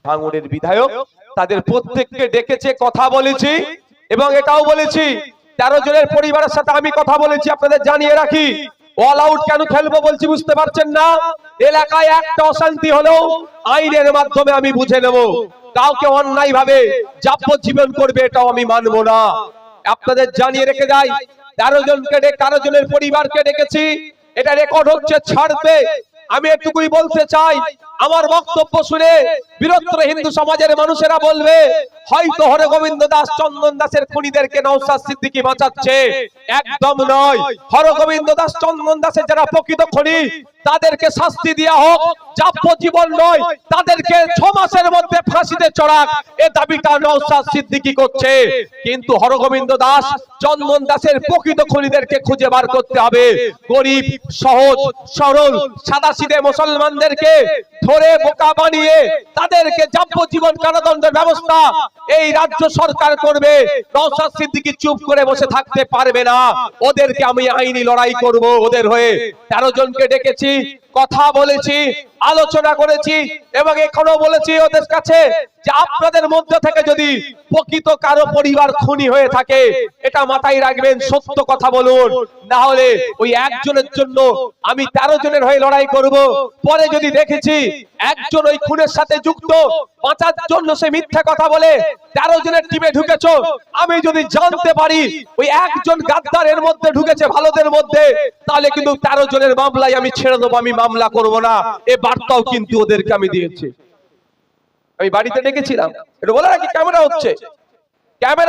ভাঙড়ের বিধায়ক তাদের প্রত্যেককে ডেকেছে, কথা বলেছি এবং এটাও বলেছি 13 জনের পরিবারের সাথে আমি কথা বলেছি। আপনাদের জানিয়ে রাখি, অল আউট কেন খেলবো বলছি বুঝতে পারছেন না? এলাকায় একটা অশান্তি হলেও আইনের মাধ্যমে আমি বুঝে নেব। কাউকে অন্যায় ভাবে যাবজ্জীবন করবে এটাও আমি মানব না। আপনাদের জানিয়ে রেখে যাই, 13 জনের পরিবারকে ডেকেছি। এটা রেকর্ড হচ্ছে, ছাড়বে। আমি একটুকুই বলতে চাই, আমার বক্তব্য শুনে বৃহত্তর হিন্দু সমাজের মানুষেরা বলবে হয়তো হরগোবিন্দ দাস, চন্দন দাসের খুনিদেরকে নওশাদ সিদ্দিকী বাঁচাচ্ছে। একদম নয়। হরগোবিন্দ দাস, চন্দন দাসের যারা প্রকৃত খুনি তাদেরকে শাস্তি দেওয়া হোক, যাবজ্জীবন নয়, তাদেরকে 6 মাসের মধ্যে ফাঁসিতে চড়াক, এ দাবিটা নওশাদ সিদ্দিকী করছে। কিন্তু হরগোবিন্দ দাস, চন্দন দাসের প্রকৃত খুনিদেরকে খুঁজে বার করতে হবে। গরিব, সহজ সরল সাদাসিধে মুসলমানদেরকে ধরে বোকা বানিয়ে তাদেরকে যাবজ্জীবন কারাদণ্ডের ব্যবস্থা এই রাজ্য সরকার করবে। নওশাদ সিদ্দিকী চুপ করে বসে থাকতে পারবে না। ওদেরকে আমি আইনি লড়াই করব ওদের হয়ে। 13 জনকে ডেকেছি, কথা বলেছি, আলোচনা করেছি এবং এখনো বলেছি ওদের কাছে যে আপনাদের মধ্যে থেকে যদি প্রকৃত কারো পরিবার খুনি হয়ে থাকে এটা মাথায় রাখবেন, সত্য কথা বলুন, না হলে ওই একজনের জন্য আমি 13 জনের হয়ে লড়াই করব। পরে যদি দেখেছি একজন ওই খুনের সাথে যুক্ত, বাঁচার জন্য সে মিথ্যা কথা বলে 13 জনের টিমে ঢুকেছো, আমি যদি জানতে পারি ওই একজন গাদ্দারের মধ্যে ঢুকেছে ভালোদের মধ্যে, তাহলে কিন্তু 13 জনের মামলায় আমি ছেড়ে দেবো, আমি মামলা করব না। এ বার্তাও কিন্তু ওদেরকে আমি দিয়েছি। আমি বাড়িতে ডেকেছিলাম, এটা বলে রাখি, ক্যামেরা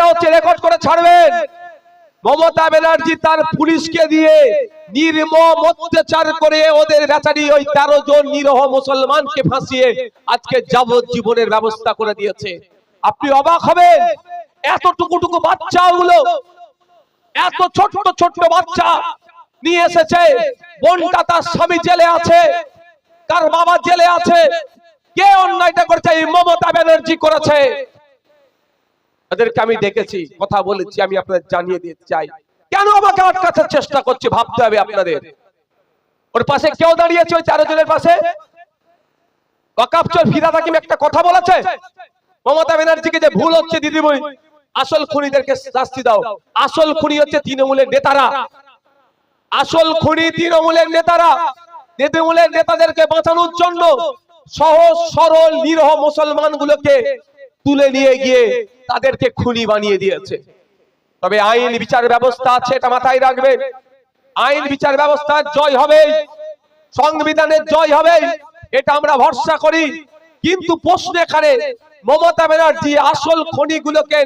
হচ্ছে, রেকর্ড করে ছাড়বেন। মমতা ব্যানার্জি তার পুলিশকে দিয়ে নির্মম অত্যাচার করে ওদের বেচারি ওই 13 জন নিরহ মুসলমানকে ফাঁসিয়ে আজকে যাবজ্জীবনের ব্যবস্থা করে দিয়েছে। আপনি অবাক হবেন, এত টুকু বাচ্চাগুলো, এত ছোট্ট বাচ্চা নিয়ে এসেছে। বোনটা তার স্বামী জেলে আছে, তার বাবা জেলে আছে। কে অন্যায়টা করেছে? এই মমতা ব্যানার্জি করেছে। ওদেরকে আমি দেখেছি, কথা বলেছি, আমি আপনাদের জানিয়ে দিতে চাই কেন আমাকে আটকানোর চেষ্টা করছে। ভাবতে হবে আপনাদের। ওর পাশে কেউ দাঁড়িয়েছে ওই 13 জনের পাশে? ওয়াকাফ চোর ফিরাদ হাকিম একটা কথা বলেছে মমতা ব্যানার্জিকে যে ভুল হচ্ছে দিদিমণি, আসল খুনিদেরকে শাস্তি দাও। আসল খুনি হচ্ছে তৃণমূলের নেতারা, আসল খুনি তৃণমূলের নেতারা। তৃণমূলের নেতাদেরকে বাঁচানোর জন্য সহজ সরল নিরহ মুসলমান গুলোকে তুলে নিয়ে গিয়ে তাদেরকে খুনি বানিয়ে দিয়েছে। তবে আইন বিচার ব্যবস্থা আছে, এটা মাথায় রাখবে। আইন বিচার ব্যবস্থার জয় হবে, সংবিধানের জয় হবে, এটা আমরা ভরসা করি। কিন্তু প্রশ্ন এখানে, মমতা ব্যানার্জি আসল খনিগুলোকে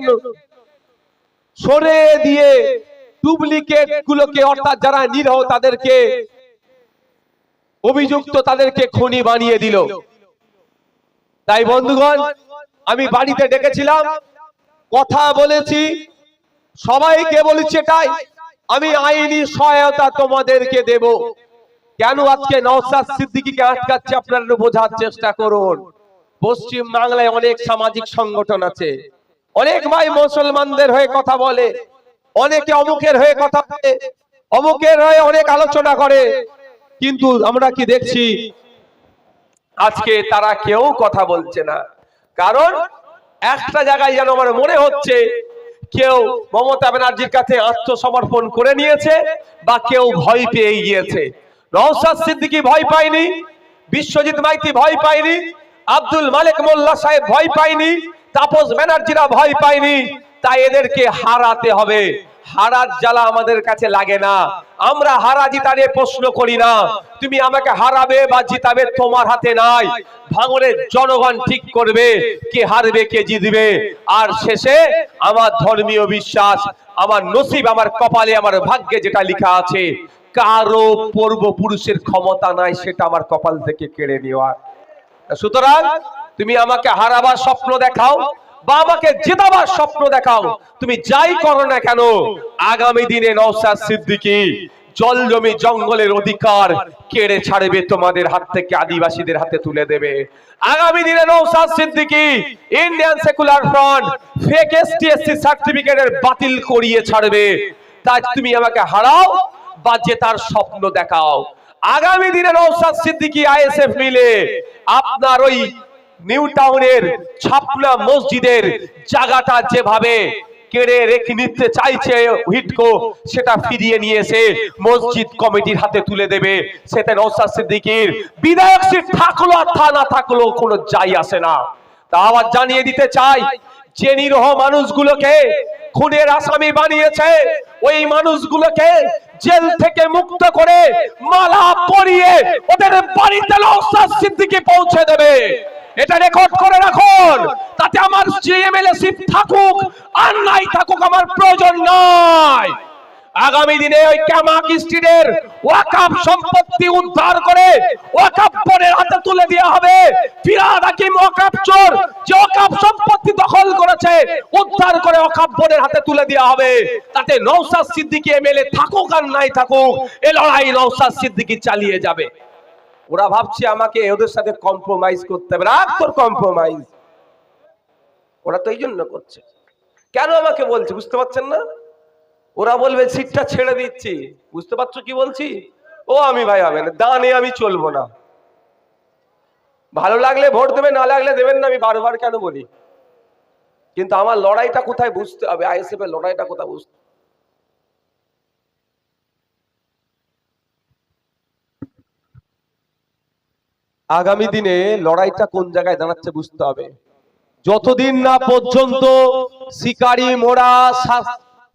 সরে দিয়ে ডুপ্লিকেট গুলোকে, অর্থাৎ যারা নিরহ তাদেরকে, অভিযুক্ত তাদেরকে খুনি বানিয়ে দিল। তাই বন্ধুগণ, আমি বাড়িতে ডেকেছিলাম, কথা বলেছি, সবাইকে বলেছি এটাই, আমি আইনি সহায়তা তোমাদেরকে দেব। কেন আজকে নওশাদ সিদ্দিকীকে আটকাচ্ছে আপনারা বোঝার চেষ্টা করুন। পশ্চিম বাংলায় অনেক সামাজিক সংগঠন আছে, অনেক ভাই মুসলমানদের হয়ে কথা বলে, অনেকে অমুকের হয়ে কথা বলে, অমুকের হয়ে অনেক আলোচনা করে, কিন্তু আমরা কি দেখছি আজকে তারা কেউ কথা বলছে না। কারণ একটা জায়গায় যেন আমার মনে হচ্ছে কেউ মমতা ব্যানার্জির কাছে আত্মসমর্পণ করে নিয়েছে বা কেউ ভয় পেয়ে গিয়েছে। নওশাদ সিদ্দিকী ভয় পায়নি, বিশ্বজিৎ মাইতি ভয় পায়নি, আব্দুল মালিক মোল্লা সাহেব ভয় পায়নি, তাপস ব্যানার্জিরা ভয় পায়নি। তাই এদেরকে হারাতে হবে। হারার জ্বালা আমাদের কাছে লাগে না, আমরা হারা জিতা নিয়ে প্রশ্ন করি না। তুমি আমাকে হারাবে বা জিতাবে তোমার হাতে নাই। ভাঙড়ের জনগণ ঠিক করবে কে হারবে কে জিতবে। আর শেষে আমার ধর্মীয় বিশ্বাস, আমার নসিব, আমার কপালে, আমার ভাগ্যে যেটা লেখা আছে, কারো পূর্বপুরুষের ক্ষমতা নাই সেটা আমার কপাল থেকে কেড়ে নেওয়ার। সুতরাং তুমি আমাকে হারাবার স্বপ্ন দেখাও বা আমাকে জেতাবার স্বপ্ন দেখাও, তুমি যাই করো না কেন, আগামী দিনে নওশাদ সিদ্দিকী জল জমি জঙ্গলের অধিকার কেড়ে ছাড়বে তোমাদের হাত থেকে, আদিবাসীদের হাতে তুলে দেবে। আগামী দিনে Naushad Siddiqui Indian secular front fake STSC সার্টিফিকেটের বাতিল করিয়ে ছাড়বে। তাই তুমি আমাকে হারাও বা জেতার স্বপ্ন দেখাও। আগামী দিনে নওশাদ সিদ্দিকী আইএসএফ মিলে আপনার ওই নিউ টাউনের ছাপনা মসজিদের জায়গাটা যেভাবে কেড়ে রেখে নিতে চাইছে হিটকো, সেটা ফিরিয়ে নিয়ে এসে মসজিদ কমিটির হাতে তুলে দেবে। সেটা নওশাদ সিদ্দিকীর বিধায়ক সিট থাকলো আর না থাকলো কোনো যাই আসে না। তা আবার জানিয়ে দিতে চাই, যে নিরহ মানুষগুলোকে খুনের আসামি বানিয়েছে ওই মানুষগুলোকে জেল থেকে মুক্ত করে মালা পরিয়ে ওদের বাড়িতে নওশাদ সিদ্দিকী পৌঁছে দেবে। এটা রেকর্ড করে রাখুন, তাতে আমার জিএমএলএ সিট থাকুক আর নাই থাকুক আমার প্রয়োজন নাই। আগামী দিনে ওই ক্যামাক স্ট্রিটের ওয়াকফ সম্পত্তি উদ্ধার করে ওয়াকফ বোর্ডের হাতে তুলে দেওয়া হবে। ফিরহাদ হাকিম ওয়াকফ চোর, যে ওয়াকফ সম্পত্তি দখল করেছে উদ্ধার করে ওয়াকফ বোর্ডের হাতে তুলে দেওয়া হবে। তাতে নওশাদ সিদ্দিকী এমএলএ থাকুক আর নাই থাকুক, এই লড়াই নওশাদ সিদ্দিকী চালিয়ে যাবে। ওরা ভাবছে আমাকে ওদের সাথে কম্প্রোমাইজ করতে হবে। রাখ তোর কম্প্রোমাইজ, ওরা তো এই জন্য করছে। কেন আমাকে বলছে বুঝতে পারছেন না? ওরা বলবে সিটটা ছেড়ে দিচ্ছি, বুঝতে পারছো কি বলছি? ও আমি ভাই হবে না, দানে আমি চলবো না। ভালো লাগলে ভোট দেবে, না লাগলে দেবেন না, আমি বারবার কেন বলি। কিন্তু আমার লড়াইটা কোথায় বুঝতে হবে, আইএসএফ এর লড়াইটা কোথায় বুঝতে। আগামী দিনে লড়াইটা কোন জায়গায় দাঁড়াচ্ছে বুঝতে হবে। যতদিন না পর্যন্ত শিকারী মোড়া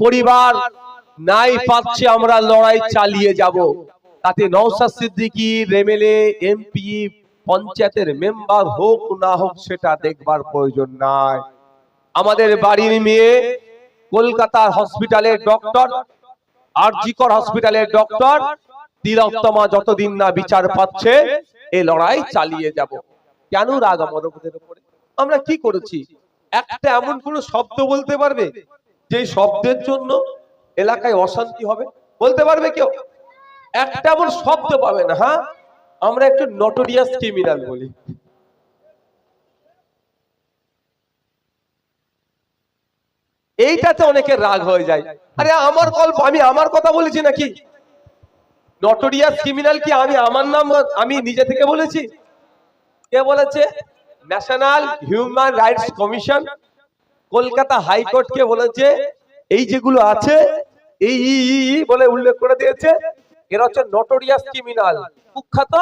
পরিবার নাই পাচ্ছে আমরা লড়াই চালিয়ে যাব। তাতে নওশাদ সিদ্দিকী এমএলএ এমপি পঞ্চায়েতের মেম্বার হোক না হোক সেটা দেখবার প্রয়োজন নাই। আমাদের বাড়ির মেয়ে কলকাতার হসপিটালের ডক্টর, আরজিকর হসপিটালের ডক্টর তিলোত্তমা যতদিন না বিচার পাচ্ছে এই লড়াই চালিয়ে যাব। কেন রাগ আমাদের উপরে? আমরা কি করেছি? একটা এমন কোন শব্দ বলতে পারবে যে শব্দের জন্য এলাকায় অশান্তি হবে? বলতে পারবে কেউ? একটা এমন শব্দ পাবে না। হ্যাঁ, আমরা একটু নটোরিয়াস ক্রিমিনাল বলি। এইটাতে অনেকের রাগ হয়ে যায়। আরে আমার গল্প, আমি আমার কথা বলেছি নাকি? নটোরিয়াস ক্রিমিনাল কি আমি আমার নাম আমি নিজে থেকে বলেছি? কে বলেছে? National human rights commission, Kolkata high court কে বলেছে এই যেগুলো আছে এই বলে উল্লেখ করে দিয়েছে, এরা হচ্ছে নটোরিয়াস ক্রিমিনাল, কুখ্যাত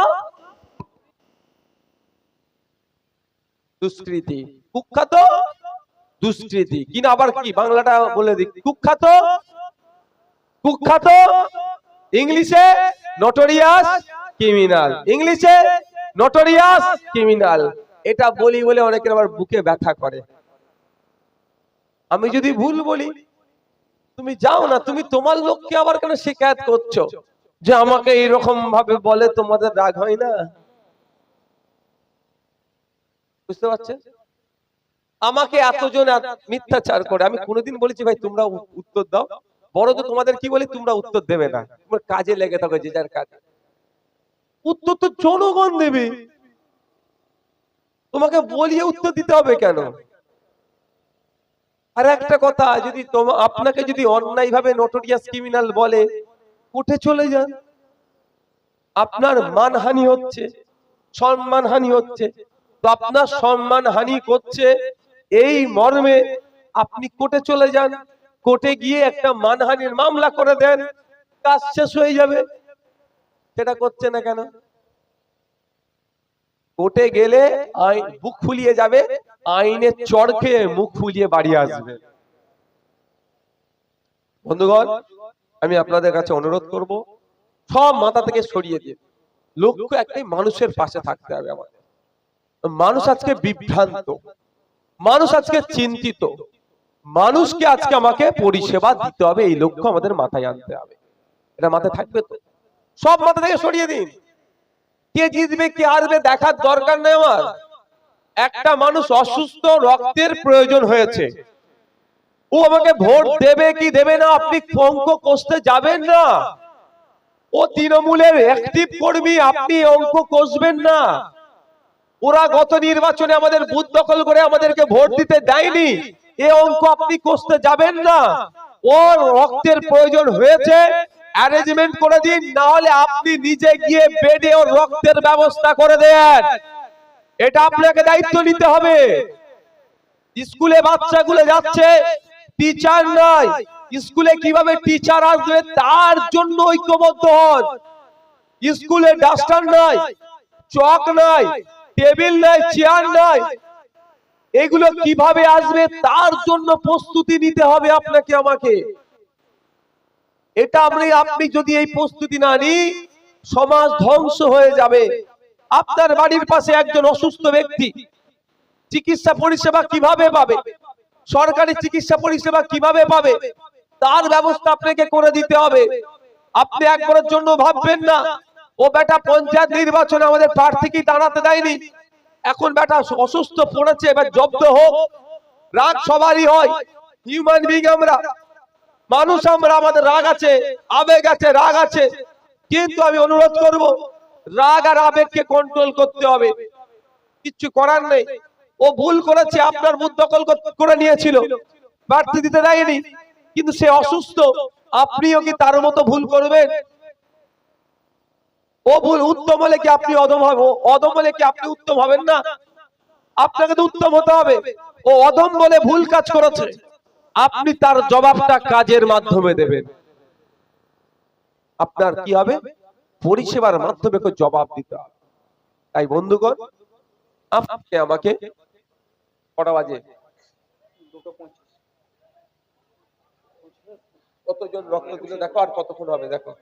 দুষ্কৃতী। কুখ্যাত দুষ্কৃতী কিনা আবার কি বাংলাটা বলে দিই, কুখ্যাত। কুখ্যাত ইংলিশে নটোরিয়াস ক্রিমিনাল, ইংলিশে নটোরিয়াস ক্রিমিনাল। এটা বলি বলে অনেকের আবার বুকে ব্যথা করে। আমি যদি ভুল বলি তুমি যাও না, তুমি তোমার লোককে আবার কেন শিকায়ত করছো যে আমাকে এইরকম ভাবে বলে? তোমাদের রাগ হয় না? বুঝতে পারছেন? আমাকে এতজন মিথ্যাচার করে, আমি কোনোদিন বলেছি ভাই তোমরা উত্তর দাও? বড় তো তোমাদের কি বলি, তোমরা উত্তর দেবে না, তোমার কাজে লেগে থাকবে যে যার কাজে। উত্তর তো জনগণ দেবে, তোমাকে বলিয়ে উত্তর দিতে হবে কেন? আর একটা কথা, যদি আপনাকে যদি অন্যায় ভাবে নটোরিয়াস ক্রিমিনাল বলে, কোর্টে চলে যান। আপনার মানহানি হচ্ছে, সম্মানহানি হচ্ছে, তো আপনার সম্মানহানি করছে এই মর্মে আপনি কোর্টে চলে যান। কোর্টে গিয়ে একটা মানহানির মামলা করে দেন, কাজ শেষ হয়ে যাবে। সেটা করছে না কেন? কোর্টে গেলে বুক ফুলিয়ে যাবে, আইনের চড় খেয়ে মুখ ফুলিয়ে বাড়ি আসবে। বন্ধুগণ, আমি আপনাদের কাছে অনুরোধ করব, সব মাথা থেকে সরিয়ে দিয়ে লক্ষ্য একটাই, মানুষের পাশে থাকতে হবে আমাদের। মানুষ আজকে বিভ্রান্ত, মানুষ আজকে চিন্তিত, মানুষকে আজকে আমাকে পরিষেবা দিতে হবে, এই লক্ষ্য আমাদের মাথায় আনতে হবে। এটা মাথায় থাকবে তো? সব মাথা থেকে সরিয়ে দিন। কে জিতবে কে হারবে দেখার দরকার নেই আমার। একটা মানুষ অসুস্থ, রক্তের প্রয়োজন হয়েছে, ও আমাকে ভোট দেবে কি দেবে না আপনি অঙ্ক কষতে যাবেন না। ও তৃণমূলের অ্যাক্টিভ কর্মী, আপনি অঙ্ক কষবেন না। ওরা গত নির্বাচনে আমাদের বুথ দখল করে আমাদেরকে ভোট দিতে দেয়নি, এই অঙ্ক আপনি কষতে যাবেন না। ওর রক্তের প্রয়োজন হয়েছে, অ্যারেঞ্জমেন্ট করে দিন, না হলে আপনি নিজে গিয়ে বেডে ওর রক্তের ব্যবস্থা করে দেন। এটা আপনাকে দায়িত্ব নিতে হবে। স্কুলে বাচ্চাগুলো যাচ্ছে, টিচার নাই, স্কুলে কিভাবে টিচার আসবে তার জন্য ঐক্যবদ্ধ হন। স্কুলে ডাস্টার নাই, চক নাই, টেবিল নাই, চেয়ার নাই, এগুলো কিভাবে আসবে তার জন্য প্রস্তুতি নিতে হবে আপনাকে আমাকে। এটা আপনি যদি এই প্রস্তুতি না নিই, সমাজ ধ্বংস হয়ে যাবে। আপনার বাড়ির পাশে একজন অসুস্থ ব্যক্তি, চিকিৎসা পরিষেবা কিভাবে পাবে, সরকারি চিকিৎসা পরিষেবা কিভাবে পাবে, তার ব্যবস্থা আপনাকে করে দিতে হবে। আপনি একবারের জন্য ভাববেন না ও বেটা পঞ্চায়েত নির্বাচনে আমাদের প্রার্থীকে দাঁড়াতে দেয়নি, এখন বেটা অসুস্থ পড়েছে, এবার জব্দ হোক। রাগ সবারই হয়, হিউম্যান বিং আমরা, মানুষ আমরা, আমাদের রাগ আছে, আবেগ আছে, রাগ আছে। কিন্তু আমি অনুরোধ করব, রাগ আর আবেগকে কন্ট্রোল করতে হবে। কিচ্ছু করার নেই, ও ভুল করেছে, আপনার বুথ দখল করে নিয়েছিল, প্রার্থী দিতে দেয়নি, কিন্তু সে অসুস্থ, আপনিও কি তার মতো ভুল করবেন? ও ভুল উত্তম হলে কি আপনি অদম হবে? অদম হলে কি আপনি উত্তম হবেন না? আপনাকে তো উত্তম হতে হবে। ও অদম বলে ভুল কাজ করেছে, আপনি তার জবাবটা কাজের মাধ্যমে দেবেন। আপনার কি হবে? পরিষেবার মাধ্যমে জবাব দিতে হবে। তাই বন্ধুগণ, আপনি আমাকে কটা বাজে? কতজন রক্ত দিল দেখো, আর কতক্ষণ হবে দেখো।